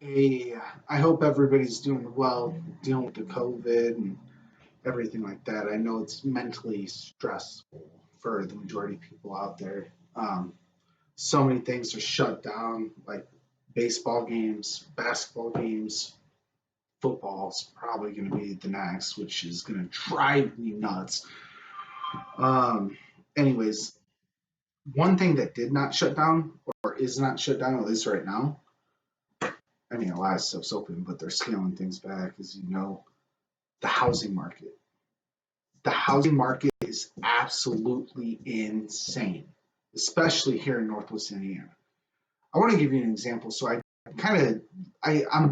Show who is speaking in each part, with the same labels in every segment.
Speaker 1: Hey, I hope everybody's doing well, dealing with the COVID and everything like that. I know it's mentally stressful for the majority of people out there. Um, so many things are shut down, like baseball games, basketball games, football's probably going to be the next, which is going to drive me nuts. Um, anyways, one thing that did not shut down or is not shut down, at least right now, I mean, a lot of stuff's open, but they're scaling things back, as you know, the housing market. The housing market is absolutely insane, especially here in Northwest Indiana. I want to give you an example. So I'm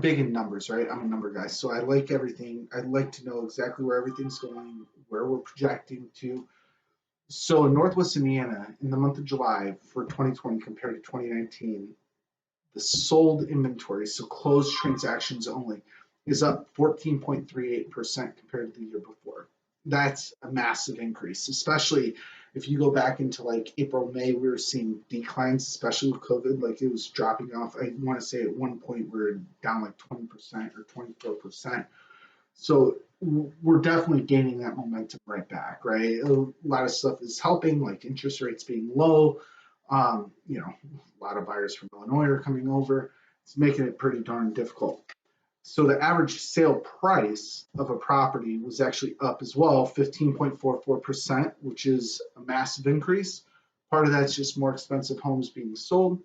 Speaker 1: big in numbers, right? I'm a number guy, so I like everything. I like to know exactly where everything's going, where we're projecting to. So in Northwest Indiana, in the month of July for 2020 compared to 2019, the sold inventory, so closed transactions only, is up 14.38% compared to the year before. That's a massive increase, especially if you go back into like April, May, we were seeing declines, especially with COVID. Like it was dropping off. I want to say at one point we are down like 20% or 24%. So we're definitely gaining that momentum right back, right? A lot of stuff is helping, like interest rates being low. A lot of buyers from Illinois are coming over. It's making it pretty darn difficult. So the average sale price of a property was actually up as well, 15.44%, which is a massive increase. Part of that's just more expensive homes being sold.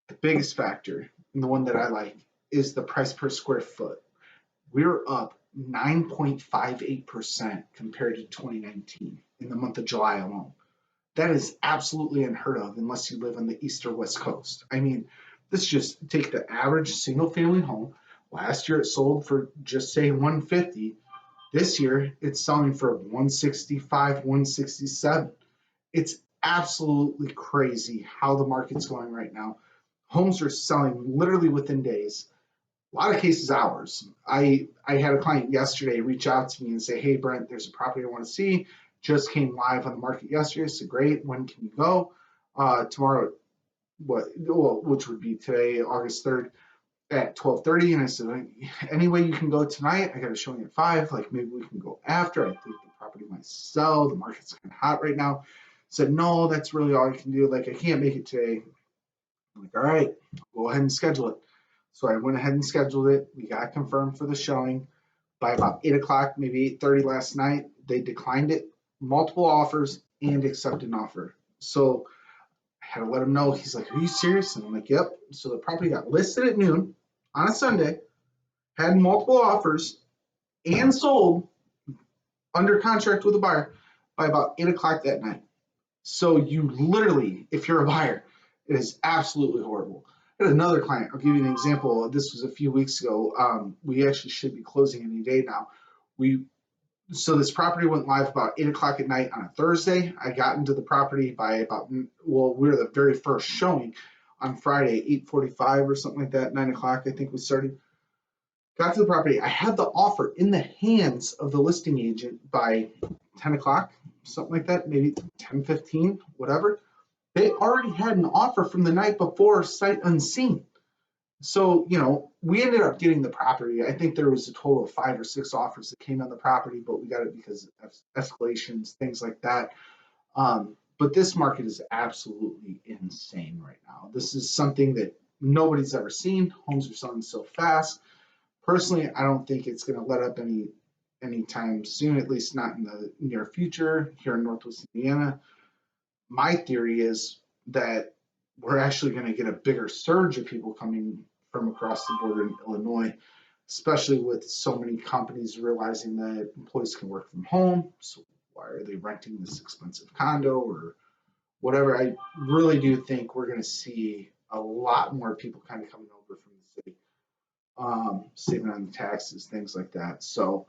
Speaker 1: The biggest factor, and the one that I like, is the price per square foot. We're up 9.58% compared to 2019 in the month of July alone. That is absolutely unheard of unless you live on the east or west coast. I mean, let's just take the average single family home. Last year it sold for just say 150. This year it's selling for 165, 167. It's absolutely crazy how the market's going right now. Homes are selling literally within days. A lot of cases hours. I had a client yesterday reach out to me and say, "Hey Brent, there's a property I want to see. Just came live on the market yesterday." I said, "Great. When can you go?" Tomorrow, which would be today, August 3rd at 12:30. And I said, "Any way you can go tonight? I got a showing at 5. Like maybe we can go after. I think the property might sell. The market's kind of hot right now." I said, "No, that's really all I can do. Like I can't make it today." I'm like, "All right, go ahead and schedule it." So I went ahead and scheduled it. We got confirmed for the showing. By about 8 o'clock, maybe 8:30 last night, they declined it, multiple offers, and accepted an offer. So I had to let him know. He's like, "Are you serious?" And I'm like, "Yep." So the property got listed at noon on a Sunday, had multiple offers, and sold under contract with a buyer by about 8 o'clock that night. So you literally, if you're a buyer, it is absolutely horrible. I had another client. I'll give you an example. This was a few weeks ago. We actually should be closing any day now. We So this property went live about 8 o'clock at night on a Thursday. I got into the property by we were the very first showing on Friday, 8:45 or something like that, 9 o'clock. I think we started. Got to the property. I had the offer in the hands of the listing agent by 10 o'clock, something like that, maybe 10:15, whatever. They already had an offer from the night before, sight unseen. So, we ended up getting the property. I think there was a total of 5 or 6 offers that came on the property, but we got it because of escalations, things like that. But this market is absolutely insane right now. This is something that nobody's ever seen. Homes are selling so fast. Personally, I don't think it's going to let up anytime soon, at least not in the near future here in Northwest Indiana. My theory is that we're actually going to get a bigger surge of people coming from across the border in Illinois, especially with so many companies realizing that employees can work from home. So why are they renting this expensive condo or whatever? I really do think we're going to see a lot more people kind of coming over from the city, saving on the taxes, things like that. So,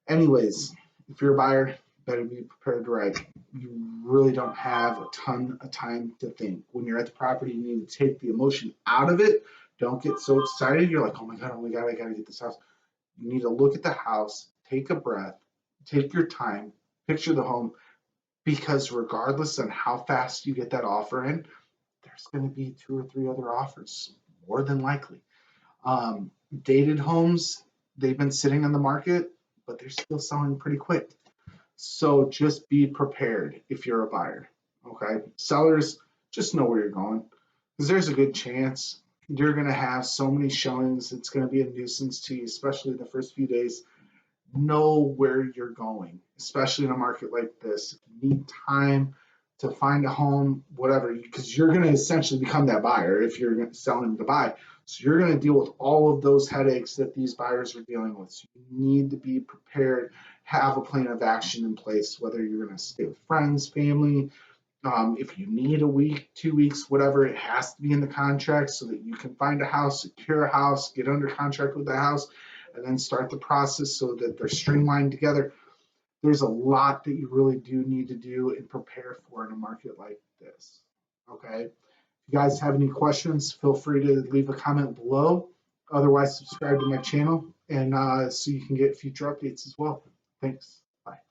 Speaker 1: anyways, if you're a buyer, better be prepared to write. You really don't have a ton of time to think. When you're at the property, you need to take the emotion out of it. Don't get so excited. You're like, oh my God, I got to get this house. You need to look at the house, take a breath, take your time, picture the home, because regardless on how fast you get that offer in, there's going to be 2 or 3 other offers, more than likely. Dated homes, they've been sitting on the market, but they're still selling pretty quick. So just be prepared if you're a buyer. Okay. Sellers, just know where you're going because there's a good chance you're going to have so many showings. It's going to be a nuisance to you, especially the first few days. Know where you're going, especially in a market like this. If you need time to find a home, whatever, because you're going to essentially become that buyer if you're selling to buy. So you're going to deal with all of those headaches that these buyers are dealing with. So you need to be prepared, have a plan of action in place, whether you're going to stay with friends, family. If you need a week, 2 weeks, whatever, it has to be in the contract so that you can find a house, secure a house, get under contract with the house, and then start the process so that they're streamlined together. There's a lot that you really do need to do and prepare for in a market like this. Okay. If you guys have any questions, feel free to leave a comment below. Otherwise, subscribe to my channel and so you can get future updates as well. Thanks. Bye.